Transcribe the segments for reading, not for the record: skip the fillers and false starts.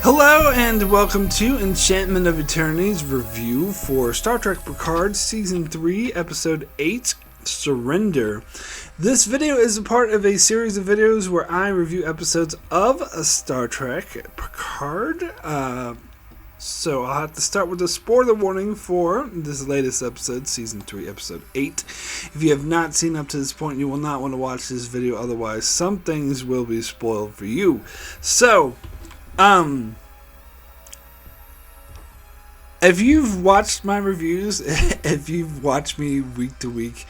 Hello and welcome to Enchantment of Eternity's review for Star Trek Picard Season 3, Episode 8, Surrender. This video is a part of a series of videos where I review episodes of Star Trek Picard. So I'll have to start with a spoiler warning for this latest episode, Season 3, Episode 8. If you have not seen up to this point, you will not want to watch this video, otherwise some things will be spoiled for you. So, if you've watched my reviews, if you've watched me week to week,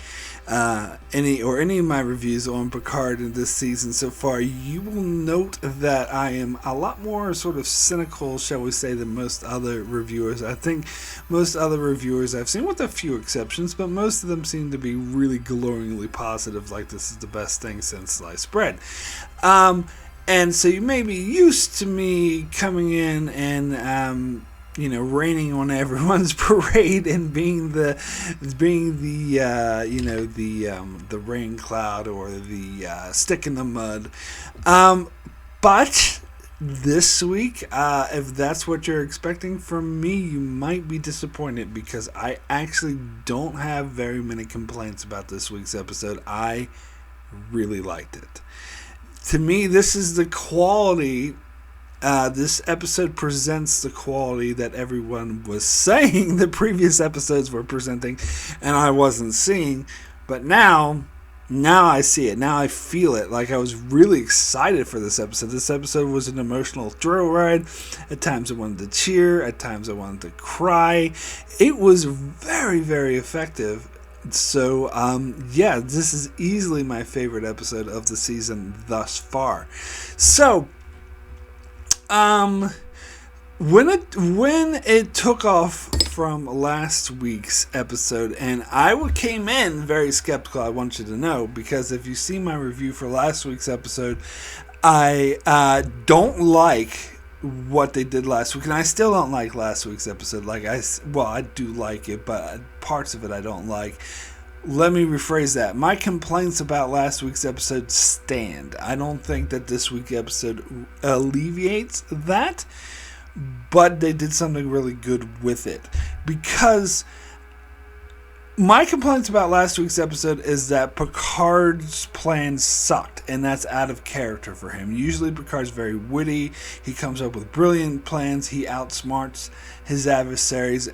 any of my reviews on Picard in this season so far, you will note that I am a lot more sort of cynical, shall we say, than most other reviewers. I think most other reviewers I've seen, with a few exceptions, but most of them seem to be really glowingly positive, like this is the best thing since sliced bread. And so you may be used to me coming in and, raining on everyone's parade and being the rain cloud or the stick in the mud. But this week, if that's what you're expecting from me, you might be disappointed because I actually don't have very many complaints about this week's episode. I really liked it. To me, this is the quality. This episode presents the quality that everyone was saying the previous episodes were presenting, and I wasn't seeing. But now I see it. Now I feel it. Like, I was really excited for this episode. This episode was an emotional thrill ride. At times I wanted to cheer. At times I wanted to cry. It was very, very effective. So, this is easily my favorite episode of the season thus far. So, when it took off from last week's episode, and I came in very skeptical, I want you to know, because if you see my review for last week's episode, I don't like what they did last week, and I still don't like last week's episode. I do like it, but parts of it I don't like. Let me rephrase that. My complaints about last week's episode stand. I don't think that this week's episode alleviates that, but they did something really good with it. Because my complaints about last week's episode is that Picard's plan sucked, and that's out of character for him. Usually Picard's very witty, he comes up with brilliant plans, he outsmarts his adversaries,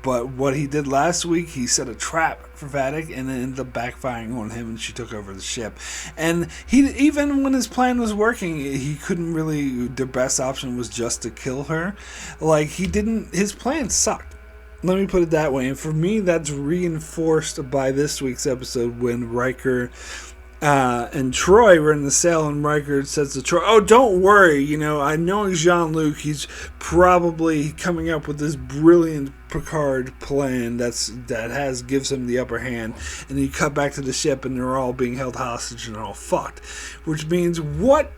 but what he did last week, he set a trap for Vatic, and it ended up backfiring on him, and she took over the ship. And even when his plan was working, he couldn't really, the best option was just to kill her. His plan sucked. Let me put it that way. And for me, that's reinforced by this week's episode when Riker and Troy were in the cell, and Riker says to Troy, "Oh, don't worry, I know Jean-Luc, he's probably coming up with this brilliant Picard plan that gives him the upper hand." And you cut back to the ship, and they're all being held hostage and they're all fucked. Which means, what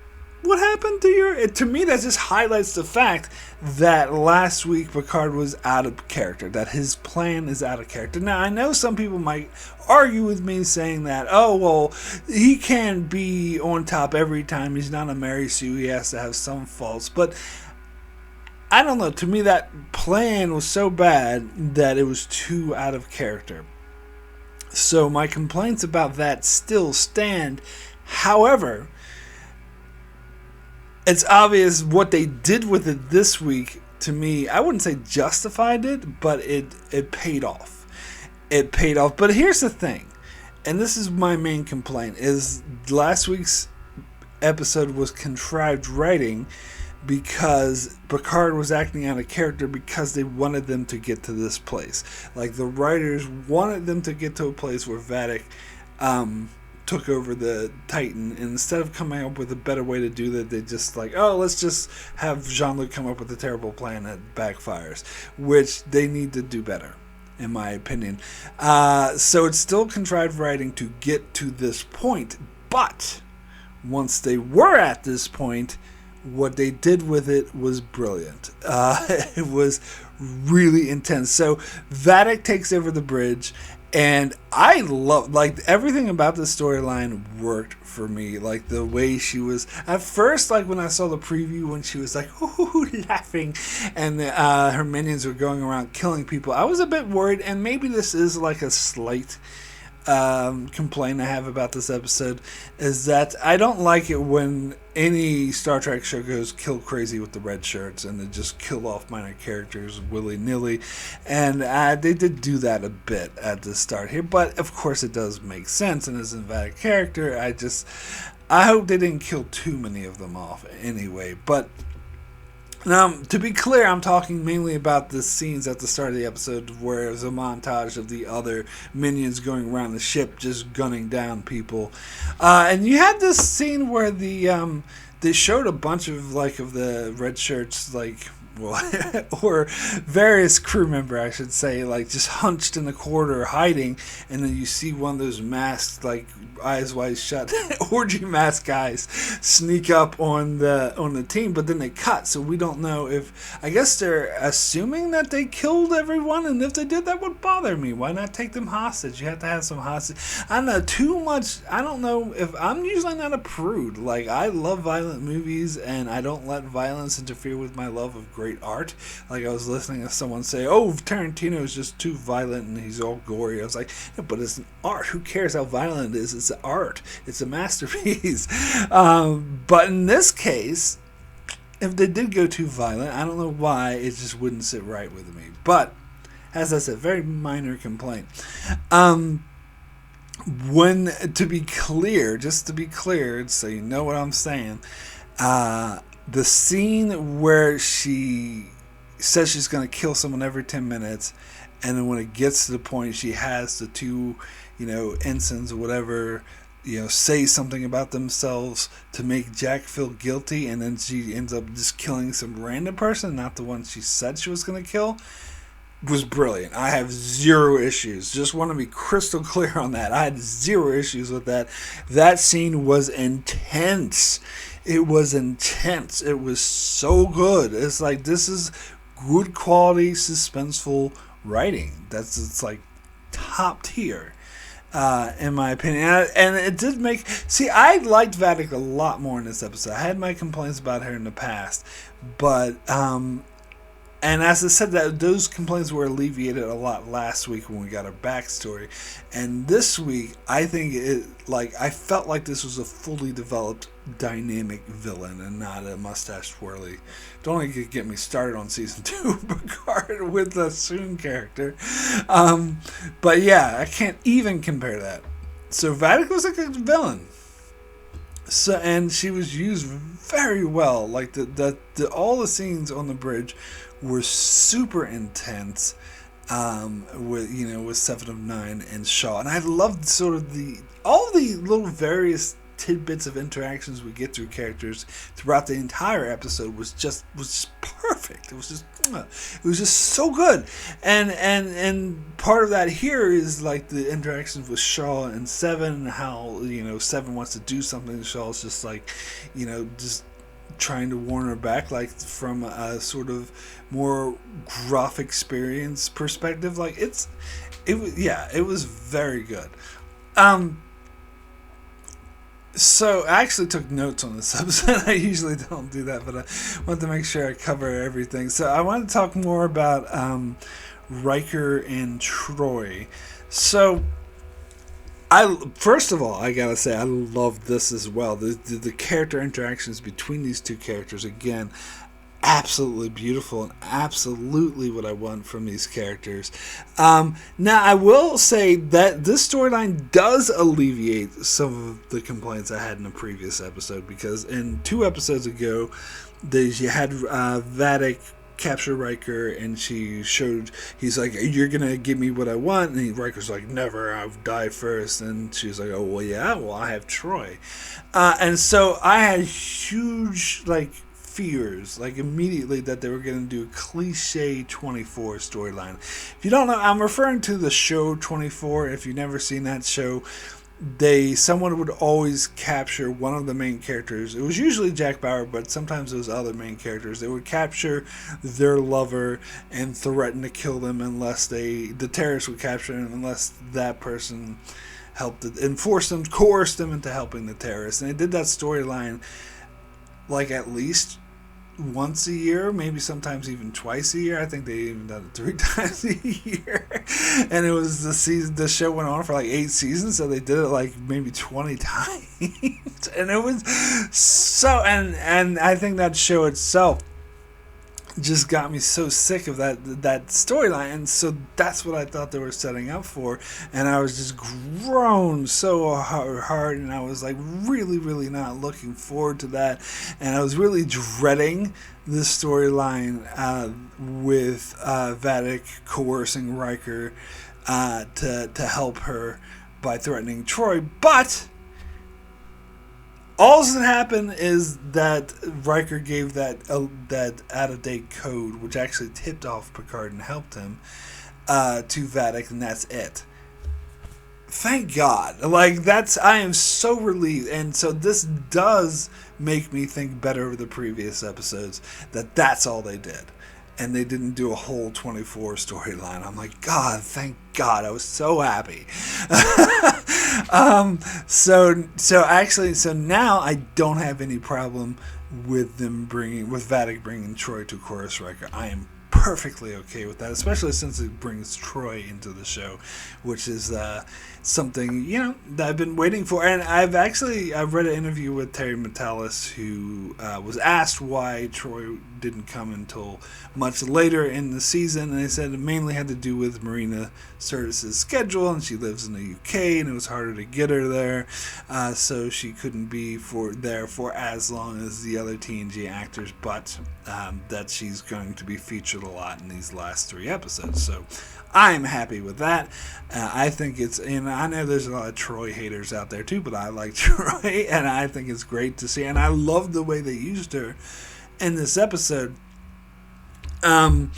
happened to me, that just highlights the fact that last week Picard was out of character, that his plan is out of character. Now, I know some people might argue with me saying that, oh, well, he can't be on top every time. He's not a Mary Sue. He has to have some faults. But I don't know. To me, that plan was so bad that it was too out of character. So my complaints about that still stand. However, it's obvious what they did with it this week, to me, I wouldn't say justified it, but it paid off. It paid off. But here's the thing, and this is my main complaint, is last week's episode was contrived writing because Picard was acting out of character because they wanted them to get to this place. Like, the writers wanted them to get to a place where Vatic took over the Titan, and instead of coming up with a better way to do that, they just let's just have Jean-Luc come up with a terrible plan that backfires, which they need to do better, in my opinion. So it's still contrived writing to get to this point, but once they were at this point, what they did with it was brilliant. It was really intense. So Vatic takes over the bridge, And I love, like, everything about the storyline worked for me. Like, the way she was, at first, like, when I saw the preview, when she was like, ooh, laughing, and her minions were going around killing people, I was a bit worried, and maybe this is, like, a slight complaint I have about this episode, is that I don't like it when any Star Trek show goes kill crazy with the red shirts and they just kill off minor characters willy-nilly, and they did do that a bit at the start here, but of course it does make sense, and as an Vatic character, I hope they didn't kill too many of them off anyway. But now, to be clear, I'm talking mainly about the scenes at the start of the episode where it was a montage of the other minions going around the ship just gunning down people. And you had this scene where they showed a bunch of the red shirts, or various crew member, I should say, like just hunched in a corner hiding, and then you see one of those masked, like eyes wide shut orgy mask guys sneak up on the team, but then they cut, so we don't know if, I guess they're assuming that they killed everyone, and if they did, that would bother me. Why not take them hostage? You have to have some hostage. I don't know, too much. I don't know if I'm usually not a prude. Like, I love violent movies, and I don't let violence interfere with my love of great art. Like, I was listening to someone say, oh, Tarantino is just too violent and he's all gory. I was like, yeah, but it's an art. Who cares how violent it is? It's an art. It's a masterpiece. But in this case, if they did go too violent, I don't know why, it just wouldn't sit right with me. But as I said, very minor complaint. To be clear, so you know what I'm saying, the scene where she says she's going to kill someone every 10 minutes, and then when it gets to the point she has the two, ensigns or whatever, say something about themselves to make Jack feel guilty, and then she ends up just killing some random person, not the one she said she was going to kill, was brilliant. I have zero issues. Just want to be crystal clear on that. I had zero issues with that. That scene was intense. It was intense. It was so good. It's like, this is good quality, suspenseful writing. It's like top tier, in my opinion. And it did make... See, I liked Vatic a lot more in this episode. I had my complaints about her in the past, but... And as I said, that those complaints were alleviated a lot last week when we got our backstory. And this week, I think I felt like this was a fully developed, dynamic villain and not a mustache twirly. Don't even get me started on season 2 of Picard with the Soon character. But yeah, I can't even compare that. So Vatic was a good villain. So, and she was used very well. Like all the scenes on the bridge were super intense, with 7 of 9 and Shaw, and I loved sort of all the little various tidbits of interactions we get through characters throughout the entire episode was just perfect. It was just so good, and part of that here is like the interactions with Shaw and Seven, and how Seven wants to do something, and Shaw's just like just trying to warn her back, like from a sort of more gruff experience perspective. Like it was very good. So I actually took notes on this episode. I usually don't do that, but I want to make sure I cover everything. So I want to talk more about Riker and Troy. So first of all, I gotta say, I love this as well. The character interactions between these two characters, again, absolutely beautiful and absolutely what I want from these characters. Now, I will say that this storyline does alleviate some of the complaints I had in a previous episode, because in 2 episodes ago, you had Vatic capture Riker, and he's like, you're gonna give me what I want, and Riker's like, never, I'll die first, and she's like, oh well, yeah, well, I have Troy, and so I had huge fears immediately that they were gonna do a cliche 24 storyline. If you don't know, I'm referring to the show 24. If you've never seen that show, someone would always capture one of the main characters. It was usually Jack Bauer, but sometimes it was other main characters. They would capture their lover and threaten to kill them unless the terrorists would capture them unless that person helped and coerced them into helping the terrorists. And they did that storyline like at least once a year, maybe sometimes even twice a year. I think they even done it 3 times a year. And it was the show went on for like 8 seasons, so they did it like maybe 20 times. And it was so, and I think that show itself just got me so sick of that storyline, and so that's what I thought they were setting up for, and I was just grown so hard, and I was like really not looking forward to that, and I was really dreading this storyline with Vatic coercing Riker to help her by threatening Troy, but all that happened is that Riker gave that out-of-date code, which actually tipped off Picard and helped him, to Vatic, and that's it. Thank God. Like, I am so relieved. And so this does make me think better of the previous episodes, that's all they did. And they didn't do a whole 24 storyline. I'm like, God, thank God. I was so happy. So now I don't have any problem with Vatic bringing Troy to Chorus Riker. I am perfectly okay with that, especially since it brings Troy into the show, which is something that I've been waiting for. And I've read an interview with Terry Metalis, who was asked why Troy didn't come until much later in the season, and they said it mainly had to do with Marina Sirtis's schedule, and she lives in the UK, and it was harder to get her there, so she couldn't be there for as long as the other TNG actors, but that she's going to be featured a lot in these last 3 episodes. So I'm happy with that. I think and I know there's a lot of Troy haters out there too, but I like Troy, and I think it's great to see, and I love the way they used her in this episode. And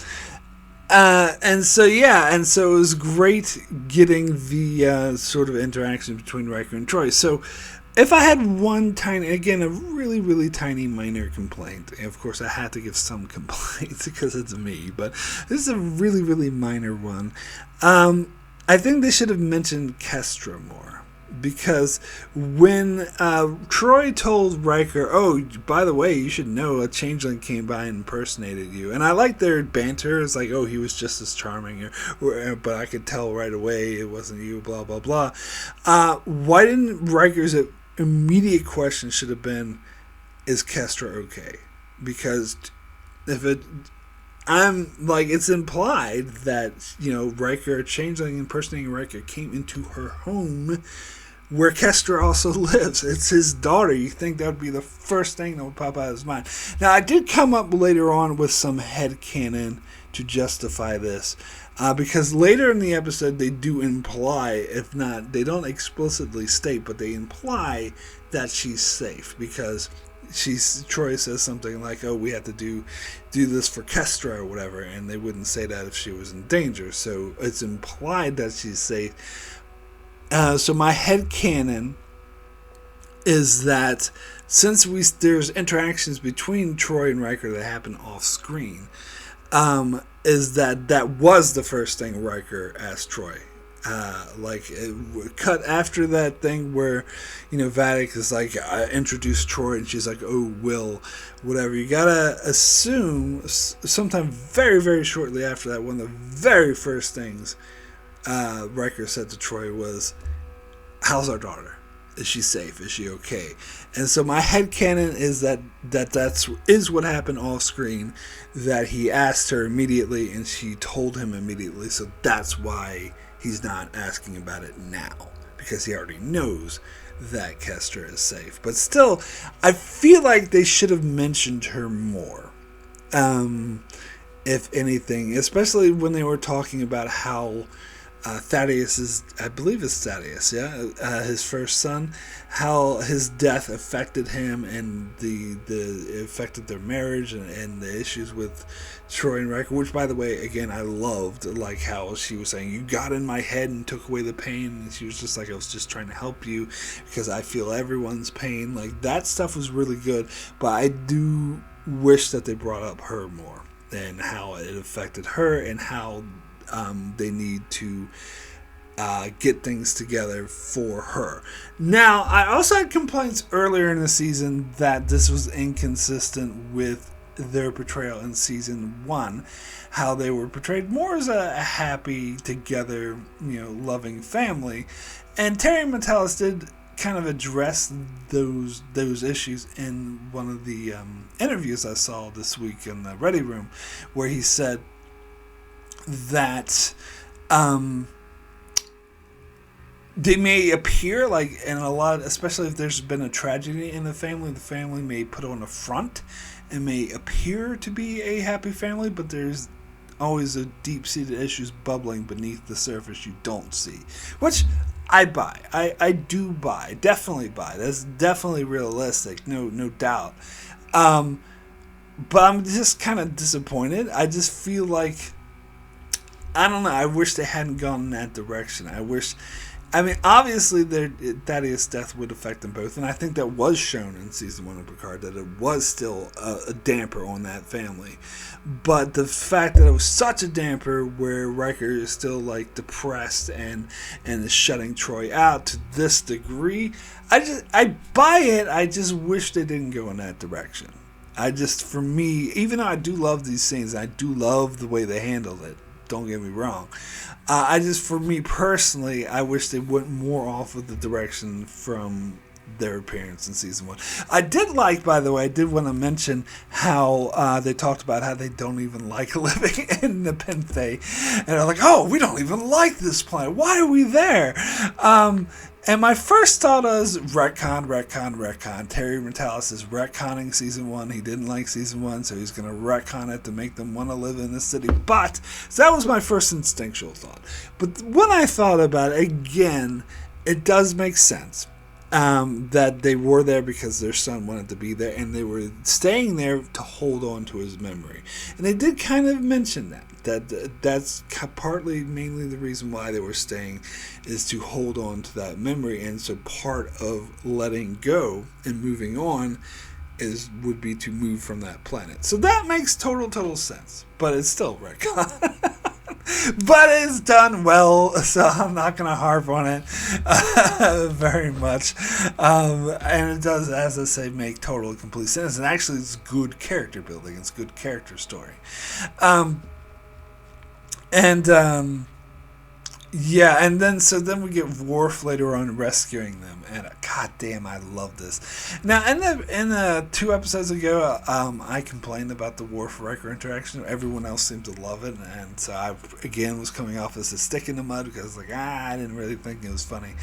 so it was great getting the sort of interaction between Riker and Troy. So if I had a really, really tiny minor complaint, and of course I had to give some complaints because it's me, but this is a really, really minor one. I think they should have mentioned Kestra more. Because when Troy told Riker, oh, by the way, you should know a changeling came by and impersonated you. And I like their banter. It's like, oh, he was just as charming, but I could tell right away it wasn't you, blah, blah, blah. Why didn't Riker's immediate question should have been, is Kestra okay? Because it's implied that, Riker, a changeling impersonating Riker, came into her home where Kestra also lives. It's his daughter. You think that would be the first thing that would pop out of his mind. Now, I did come up later on with some headcanon to justify this, because later in the episode they do imply, if not, they don't explicitly state, but they imply that she's safe, because Troy says something like, oh, we have to do this for Kestra or whatever, and they wouldn't say that if she was in danger, so it's implied that she's safe. So my headcanon is that since there's interactions between Troy and Riker that happen off screen, is that was the first thing Riker asked Troy. Cut after that thing where, Vatic is like, I introduced Troy, and she's like, oh, Will, whatever. You gotta assume sometime very, very shortly after that, one of the very first things Riker said to Troy was, how's our daughter? Is she safe? Is she okay? And so my headcanon is that's what happened off screen, that he asked her immediately and she told him immediately, so that's why he's not asking about it now, because he already knows that Kestra is safe. But still, I feel like they should have mentioned her more, if anything, especially when they were talking about how Thaddeus is, I believe it's Thaddeus, yeah, his first son, how his death affected him and it affected their marriage and the issues with Troy and Riker, which, by the way, again, I loved, like how she was saying, you got in my head and took away the pain, and she was just like, I was just trying to help you because I feel everyone's pain. Like, that stuff was really good, but I do wish that they brought up her more and how it affected her and how they need to get things together for her. Now, I also had complaints earlier in the season that this was inconsistent with their portrayal in season 1, how they were portrayed more as a happy, together, loving family. And Terry Matalas did kind of address those issues in one of the interviews I saw this week in the Ready Room, where he said that they may appear like, in a lot, especially if there's been a tragedy in the family may put on a front and may appear to be a happy family, but there's always a deep-seated issues bubbling beneath the surface you don't see, which I buy. I do buy, definitely buy. That's definitely realistic, no doubt. But I'm just kind of disappointed. I just feel like, I don't know, I wish they hadn't gone in that direction. Obviously, Thaddeus' death would affect them both, and I think that was shown in season 1 of Picard, that it was still a damper on that family. But the fact that it was such a damper where Riker is still, like, depressed and is shutting Troy out to this degree, I buy it. I just wish they didn't go in that direction. For me, even though I do love these scenes, I do love the way they handled it. Don't get me wrong. For me personally, I wish they went more off of the direction from their appearance in season 1. I did like, by the way, I did want to mention how they talked about how they don't even like living in the Nepenthe. And they're like, oh, we don't even like this planet. Why are we there? And my first thought was retcon. Terry Matalas is retconning season 1. He didn't like season 1, so he's going to retcon it to make them want to live in the city. So that was my first instinctual thought. But when I thought about it, again, it does make sense. That they were there because their son wanted to be there, and they were staying there to hold on to his memory. And they did kind of mention that's mainly the reason why they were staying, is to hold on to that memory. And so part of letting go and moving on would be to move from that planet. So that makes total sense, but it's still retcon. But it's done well, so I'm not going to harp on it very much. And it does, as I say, make total and complete sense. And actually, it's good character building. It's good character story. Yeah, and then we get Worf later on rescuing them, and goddamn, I love this. Now, in the 2 episodes ago, I complained about the Worf-Riker interaction. Everyone else seemed to love it, and so I again was coming off as a stick in the mud because I didn't really think it was funny.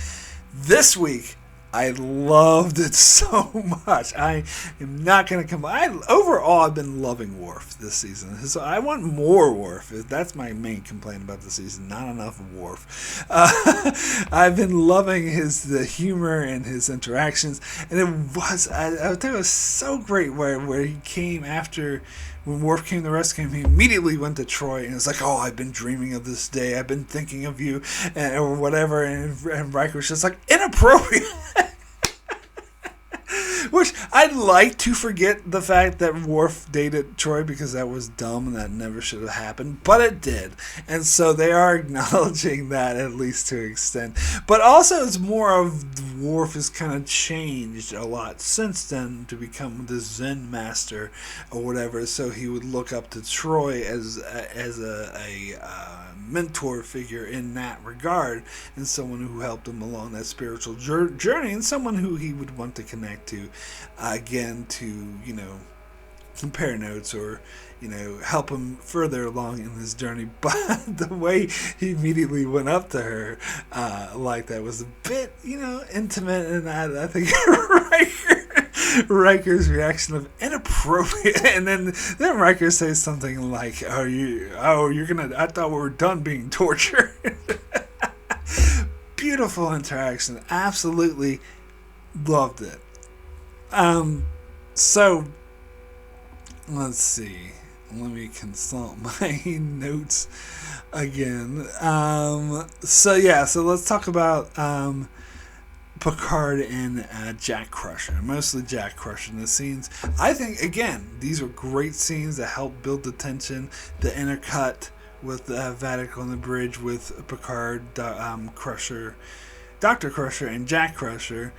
This week, I loved it so much. I am not going to come. Overall, I've been loving Worf this season. So I want more Worf. That's my main complaint about the season. Not enough Worf. I've been loving the humor and his interactions. And I think it was so great where he came after. When Worf came to rescue him, he immediately went to Troy and was like, oh, I've been dreaming of this day. I've been thinking of you, or whatever. And Riker was just like, inappropriate. Which I'd like to forget the fact that Worf dated Troy because that was dumb and that never should have happened, but it did. And so they are acknowledging that, at least to an extent. But also it's more of Worf has kind of changed a lot since then to become the Zen master or whatever. So he would look up to Troy as a mentor figure in that regard, and someone who helped him along that spiritual journey, and someone who he would want to connect to again to compare notes or help him further along in his journey. But the way he immediately went up to her like that was a bit intimate, and I think Riker's reaction of inappropriate, and then Riker says something like, "You're gonna? I thought we were done being tortured." beautiful interaction. Absolutely loved it. So let's see. Let me consult my notes again. So let's talk about Picard and Jack Crusher. Mostly Jack Crusher in the scenes. I think, again, these are great scenes that help build the tension. The intercut with Vatic on the bridge with Picard, Crusher, Dr. Crusher, and Jack Crusher,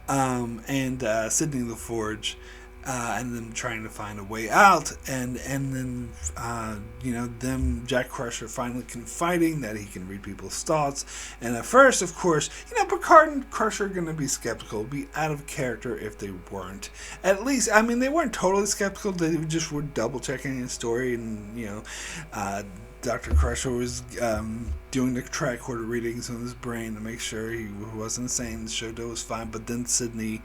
and Sydney LaForge. And them trying to find a way out, and then them Jack Crusher finally confiding that he can read people's thoughts. And at first, of course, Picard and Crusher are going to be skeptical, be out of character if they weren't. At least, I mean, they weren't totally skeptical. They just were double checking his story, and Dr. Crusher was doing the tricorder readings on his brain to make sure he wasn't insane. The Shoto was fine, but then Sydney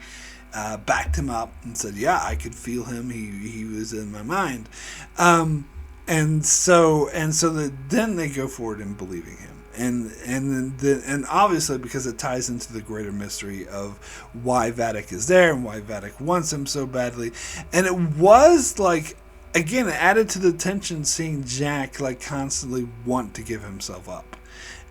backed him up and said, "Yeah, I could feel him. He was in my mind," and then they go forward in believing him, and obviously because it ties into the greater mystery of why Vatic is there and why Vatic wants him so badly, and it was like, again, it added to the tension seeing Jack like constantly want to give himself up.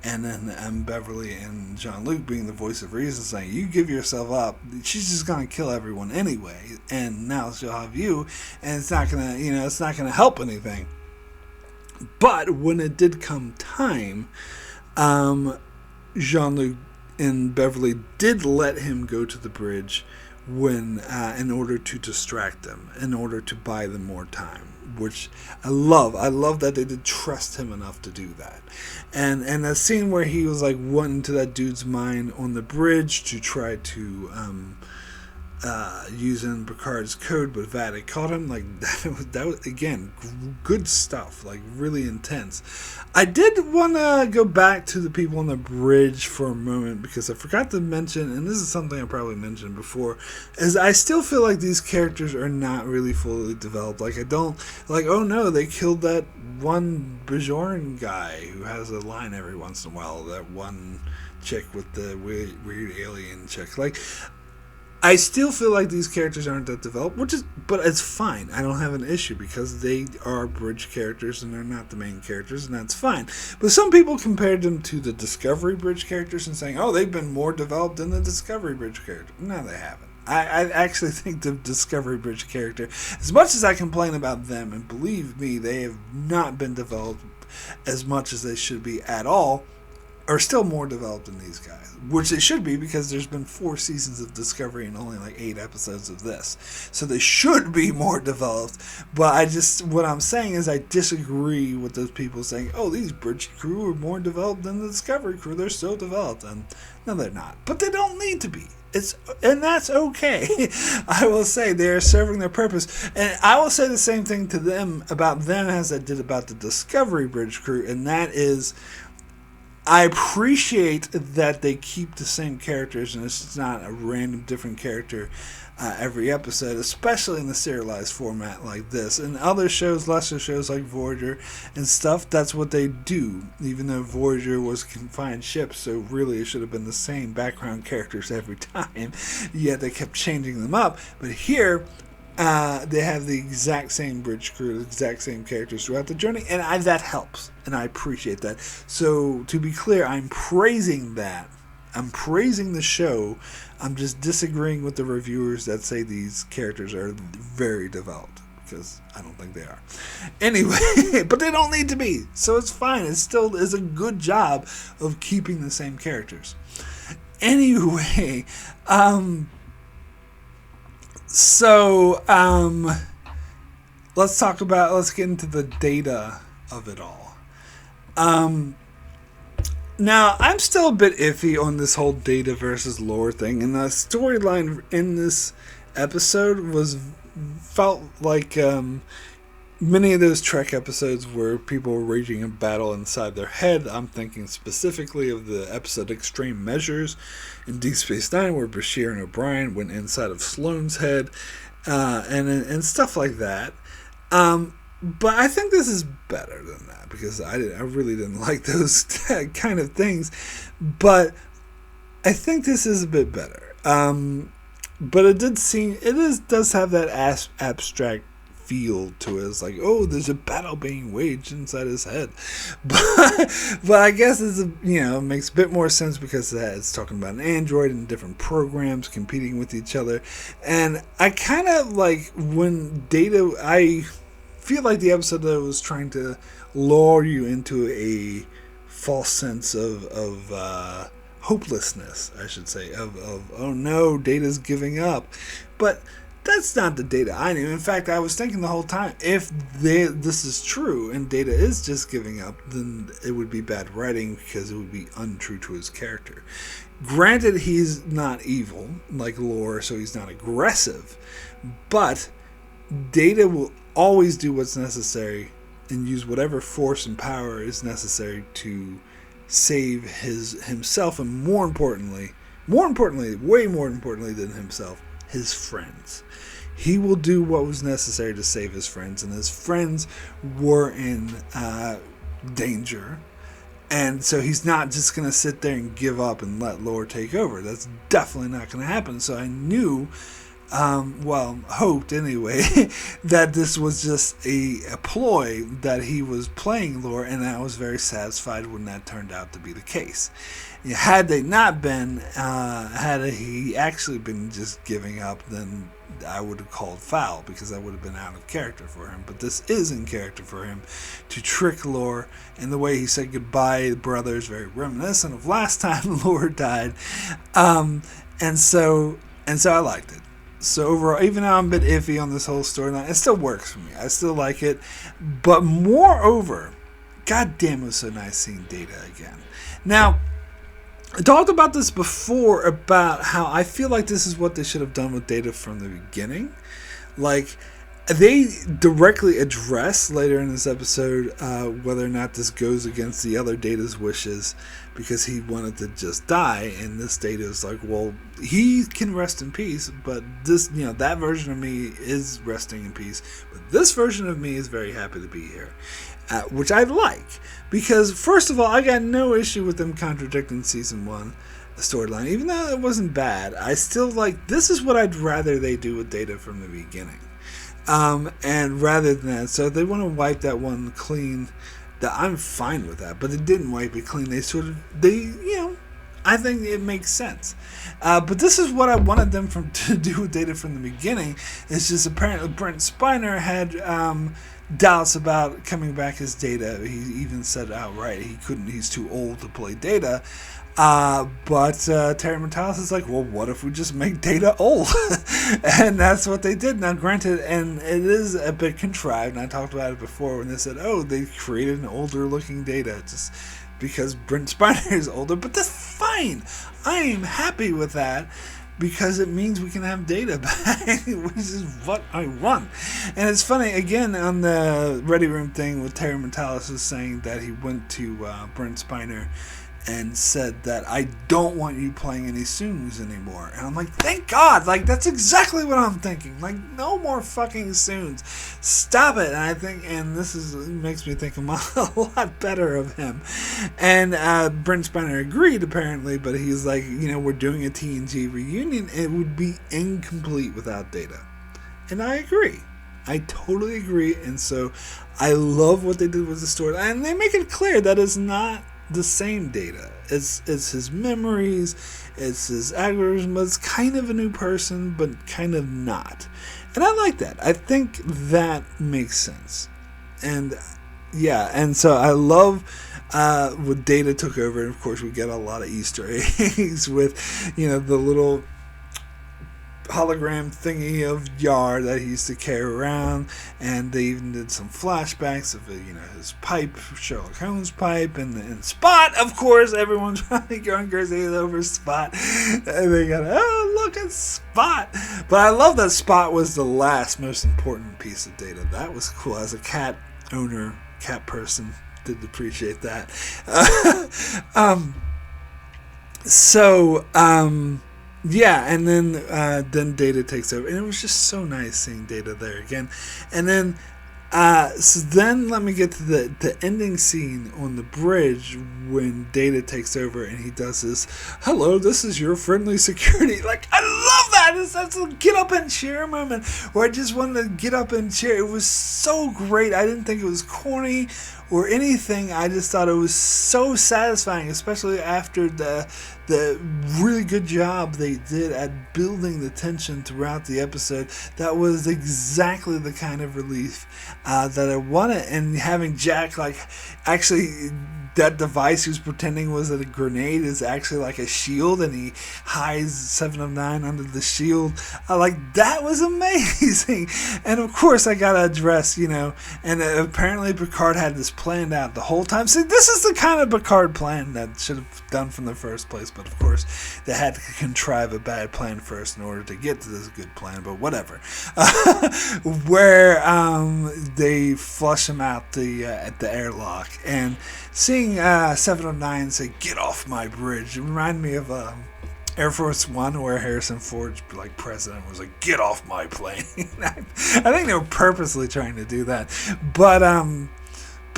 And then Beverly and Jean-Luc being the voice of reason, saying, "You give yourself up, she's just gonna kill everyone anyway, and now she'll have you, and it's not gonna help anything." But when it did come time, Jean-Luc and Beverly did let him go to the bridge when in order to distract them, in order to buy them more time, which I love. I love that they did trust him enough to do that. And that scene where he was like went into that dude's mind on the bridge to try to using Picard's code, but Vatic caught him. Like that was again good stuff. Like really intense. I did want to go back to the people on the bridge for a moment because I forgot to mention, and this is something I probably mentioned before, is I still feel like these characters are not really fully developed. Like I don't like. Oh no, they killed that one Bajoran guy who has a line every once in a while. That one chick with the weird alien chick. Like, I still feel like these characters aren't that developed, but it's fine. I don't have an issue because they are bridge characters and they're not the main characters, and that's fine. But some people compared them to the Discovery bridge characters and saying, "Oh, they've been more developed than the Discovery bridge character." No, they haven't. I actually think the Discovery bridge character, as much as I complain about them, and believe me, they have not been developed as much as they should be at all, are still more developed than these guys, which they should be because there's been 4 seasons of Discovery and only like 8 episodes of this, so they should be more developed. But what I'm saying is I disagree with those people saying, "Oh, these bridge crew are more developed than the Discovery crew. They're still developed," and no, they're not. But they don't need to be. And that's okay. I will say they are serving their purpose, and I will say the same thing to them about them as I did about the Discovery bridge crew, and that is, I appreciate that they keep the same characters and it's not a random different character every episode, especially in the serialized format like this. In other shows, lesser shows like Voyager and stuff, that's what they do, even though Voyager was confined ship, so really it should have been the same background characters every time, yet they kept changing them up. But here, they have the exact same bridge crew, the exact same characters throughout the journey, and that helps, and I appreciate that. So, to be clear, I'm praising that. I'm praising the show. I'm just disagreeing with the reviewers that say these characters are very developed, because I don't think they are. Anyway, but they don't need to be, so it's fine. It still is a good job of keeping the same characters. Anyway, So, let's get into the data of it all. Now, I'm still a bit iffy on this whole data versus lore thing, and the storyline in this episode felt like many of those Trek episodes where people were raging a battle inside their head. I'm thinking specifically of the episode Extreme Measures in Deep Space Nine, where Bashir and O'Brien went inside of Sloane's head, and stuff like that. But I think this is better than that because I really didn't like those kind of things. But I think this is a bit better. But it does have that abstract feel to it. It's like, oh, there's a battle being waged inside his head. But I guess it makes a bit more sense because it's talking about an android and different programs competing with each other. And I kind of like when Data, I feel like the episode that was trying to lure you into a false sense of hopelessness, I should say, of oh no, Data's giving up. But that's not the Data I knew. In fact, I was thinking the whole time, if this is true and Data is just giving up, then it would be bad writing because it would be untrue to his character. Granted, he's not evil like Lore, so he's not aggressive, but Data will always do what's necessary and use whatever force and power is necessary to save himself, and way more importantly than himself, his friends. He will do what was necessary to save his friends, and his friends were in danger. And so he's not just going to sit there and give up and let Lore take over. That's definitely not going to happen. So I knew, hoped anyway, that this was just a ploy that he was playing Lore, and I was very satisfied when that turned out to be the case. Had they not been, had he actually been just giving up, then I would have called foul because that would have been out of character for him. But this is in character for him to trick Lore, and the way he said goodbye to brothers, very reminiscent of last time Lore died. And so I liked it. So overall, even though I'm a bit iffy on this whole storyline, it still works for me. I still like it. But moreover, goddamn, it was so nice seeing Data again. Now, I talked about this before about how I feel like this is what they should have done with Data from the beginning. Like, they directly address later in this episode whether or not this goes against the other Data's wishes, because he wanted to just die, and this Data is like, well, he can rest in peace, but this, that version of me is resting in peace, but this version of me is very happy to be here. Which I like, because first of all, I got no issue with them contradicting season 1 storyline. Even though it wasn't bad, I still like, this is what I'd rather they do with Data from the beginning. And rather than that, so if they want to wipe that one clean, that I'm fine with that, but they didn't wipe it clean. I think it makes sense. But this is what I wanted them to do with Data from the beginning. It's just apparently Brent Spiner had doubts about coming back as Data. He even said outright he's too old to play Data. But Terry Matalas is like, well, what if we just make Data old? And that's what they did. Now, granted, and it is a bit contrived, and I talked about it before when they said, oh, they created an older looking Data just because Brent Spiner is older, but that's fine. I am happy with that, because it means we can have Data back, which is what I want. And it's funny, again, on the Ready Room thing with Terry Matalas was saying that he went to Brent Spiner and said that I don't want you playing any Soons anymore. And I'm like, thank God! Like, that's exactly what I'm thinking. Like, no more fucking Soons. Stop it! And I think, and this makes me think a lot better of him. And Brent Spiner agreed, apparently, but he's like, we're doing a TNG reunion, and it would be incomplete without Data. And I agree. I totally agree, and so I love what they did with the story. And they make it clear that it's not the same Data. It's his memories, it's his algorithm, but it's kind of a new person, but kind of not. And I like that. I think that makes sense. And yeah, and so I love when Data took over, and of course we get a lot of Easter eggs with, the little hologram thingy of Yar that he used to carry around, and they even did some flashbacks of his pipe, Sherlock Holmes pipe, and Spot. Of course, everyone's probably going crazy over Spot, and they got, oh, look at Spot. But I love that Spot was the last most important piece of Data. That was cool. As a cat owner, cat person, did appreciate that. Yeah, and then Data takes over, and it was just so nice seeing Data there again. And then So then let me get to the ending scene on the bridge when Data takes over and he does this, "Hello, this is your friendly security." Like, I love that. That's a get up and cheer moment where I just wanted to get up and cheer. It was so great. I didn't think it was corny or anything. I just thought it was so satisfying, especially after the really good job they did at building the tension throughout the episode. That was exactly the kind of relief that I wanted. And having Jack, like, actually, that device he was pretending was a grenade is actually like a shield, and he hides 7 of 9 under the shield. Like, that was amazing. And of course, I gotta address, and apparently Picard had this planned out the whole time. See, this is the kind of Picard plan that should have done from the first place, but of course, they had to contrive a bad plan first in order to get to this good plan, but whatever. Where they flush him out at the airlock, and seeing 709 say, "Get off my bridge," it reminded me of Air Force One, where Harrison Ford's like president was like, "Get off my plane." I think they were purposely trying to do that, but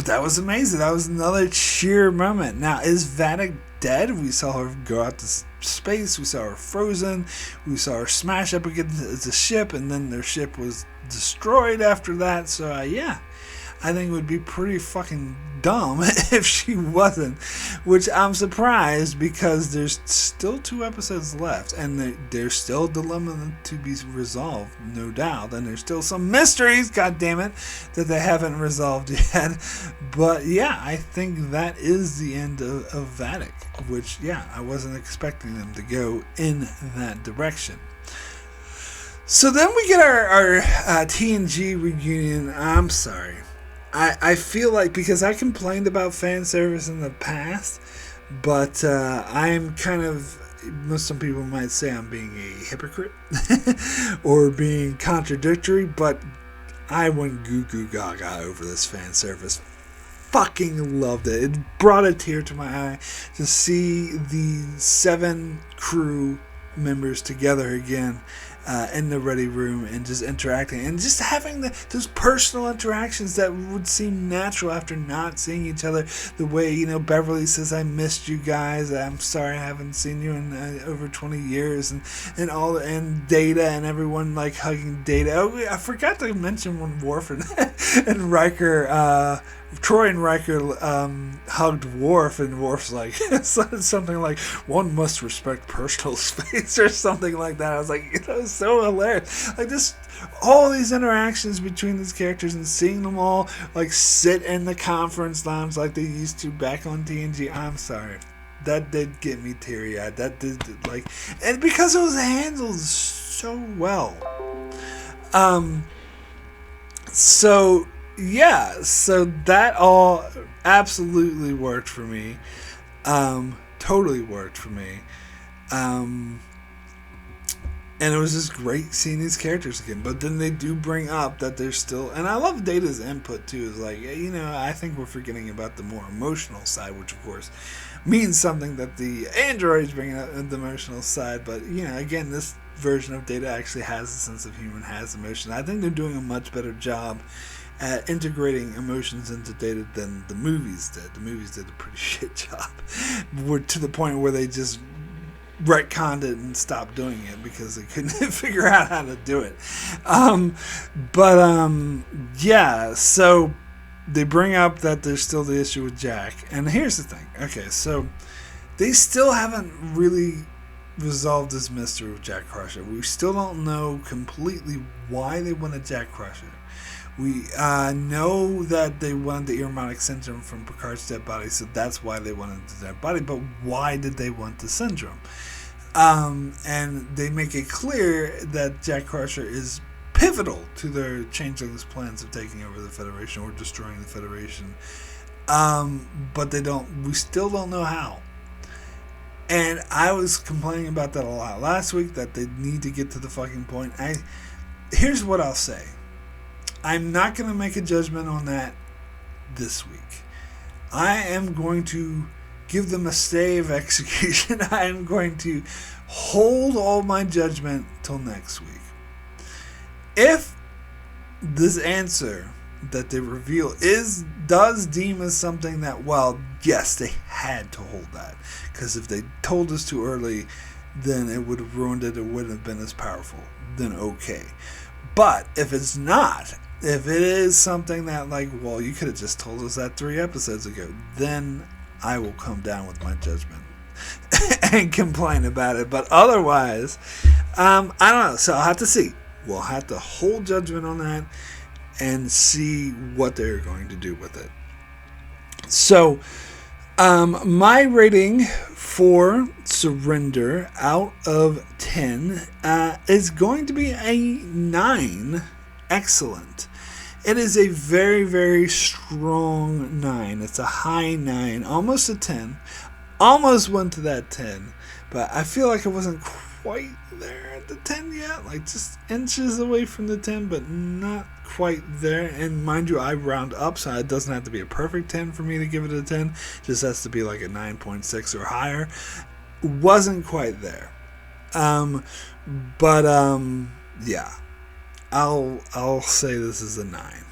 that was amazing. That was another cheer moment. Now, is Vatic dead? We saw her go out to space. We saw her frozen. We saw her smash up against the ship, and then their ship was destroyed after that. So yeah, I think it would be pretty fucking dumb if she wasn't, which I'm surprised, because there's still 2 episodes left, and there's still a dilemma to be resolved, no doubt, and there's still some mysteries, goddammit, that they haven't resolved yet. But yeah, I think that is the end of Vatic, which, yeah, I wasn't expecting them to go in that direction. So then we get our TNG reunion. I'm sorry. I feel like, because I complained about fan service in the past, but I'm kind of, some people might say I'm being a hypocrite or being contradictory, but I went goo goo gaga over this fan service. Fucking loved it. It brought a tear to my eye to see the 7 crew members together again in the ready room and just interacting and just having those personal interactions that would seem natural after not seeing each other. The way, Beverly says, "I missed you guys. I'm sorry I haven't seen you in over 20 years," and Data and everyone like hugging Data. Oh, I forgot to mention when Worf and Riker, Troy and Riker hugged Worf, and Worf's like something like, "One must respect personal space," or something like that. I was like, it was so hilarious. Like, just all these interactions between these characters, and seeing them all like sit in the conference lounge like they used to back on TNG. I'm sorry, that did get me teary-eyed. That did, like, and because it was handled so well. So yeah, so that all absolutely worked for me. Totally worked for me. And it was just great seeing these characters again. But then they do bring up that there's still, and I love Data's input too, is like, I think we're forgetting about the more emotional side, which of course means something that the androids bring up the emotional side. But, again, this version of Data actually has a sense of humor and has emotion. I think they're doing a much better job at integrating emotions into Data than the movies did. The movies did a pretty shit job. We're to the point where they just retconned it and stopped doing it because they couldn't figure out how to do it. Yeah, so they bring up that there's still the issue with Jack. And here's the thing. Okay, so they still haven't really resolved this mystery with Jack Crusher. We still don't know completely why they wanted Jack Crusher. We know that they wanted the Ironic syndrome from Picard's dead body, so that's why they wanted the dead body. But why did they want the syndrome? And they make it clear that Jack Crusher is pivotal to their changeling's plans of taking over the Federation or destroying the Federation. But we still don't know how. And I was complaining about that a lot last week, that they need to get to the fucking point. Here's what I'll say. I'm not going to make a judgment on that this week. I am going to give them a stay of execution. I am going to hold all my judgment till next week. If this answer that they reveal does deem as something that, well, yes, they had to hold that, because if they told us too early, then it would have ruined it. It wouldn't have been as powerful. Then okay. But if it's not, if it is something that, like, well, you could have just told us that 3 episodes ago, then I will come down with my judgment and complain about it. But otherwise, I don't know. So I'll have to see. We'll have to hold judgment on that and see what they're going to do with it. So, my rating for Surrender out of 10 is going to be a 9. Excellent. It is a very, very strong 9. It's a high 9, almost a 10. Almost went to that 10, but I feel like I wasn't quite there at the 10 yet, like just inches away from the 10, but not quite there. And mind you, I round up, so it doesn't have to be a perfect 10 for me to give it a 10. It just has to be like a 9.6 or higher. Wasn't quite there. Yeah. I'll say this is a 9.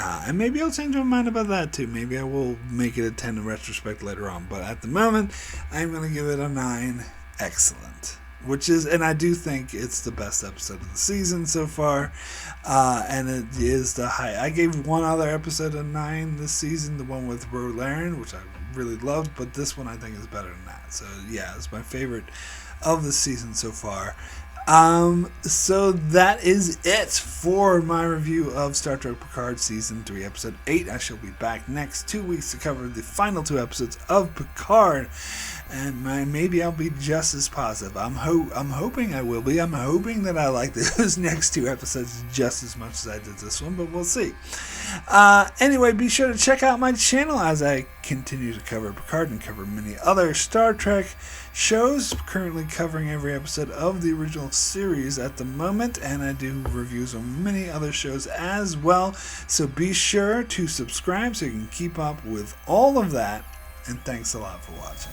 And maybe I'll change my mind about that too. Maybe I will make it a 10 in retrospect later on. But at the moment, I'm going to give it a 9. Excellent. And I do think it's the best episode of the season so far. And it is the high. I gave one other episode a 9 this season, the one with Ro Laren, which I really loved. But this one I think is better than that. So yeah, it's my favorite of the season so far. So that is it for my review of Star Trek Picard Season 3, Episode 8. I shall be back next 2 weeks to cover the final 2 episodes of Picard, and maybe I'll be just as positive. I'm hoping I will be. I'm hoping that I like those next 2 episodes just as much as I did this one, but we'll see. Anyway, be sure to check out my channel as I continue to cover Picard and cover many other Star Trek shows, currently covering every episode of the original series at the moment, and I do reviews on many other shows as well, so be sure to subscribe so you can keep up with all of that, and thanks a lot for watching.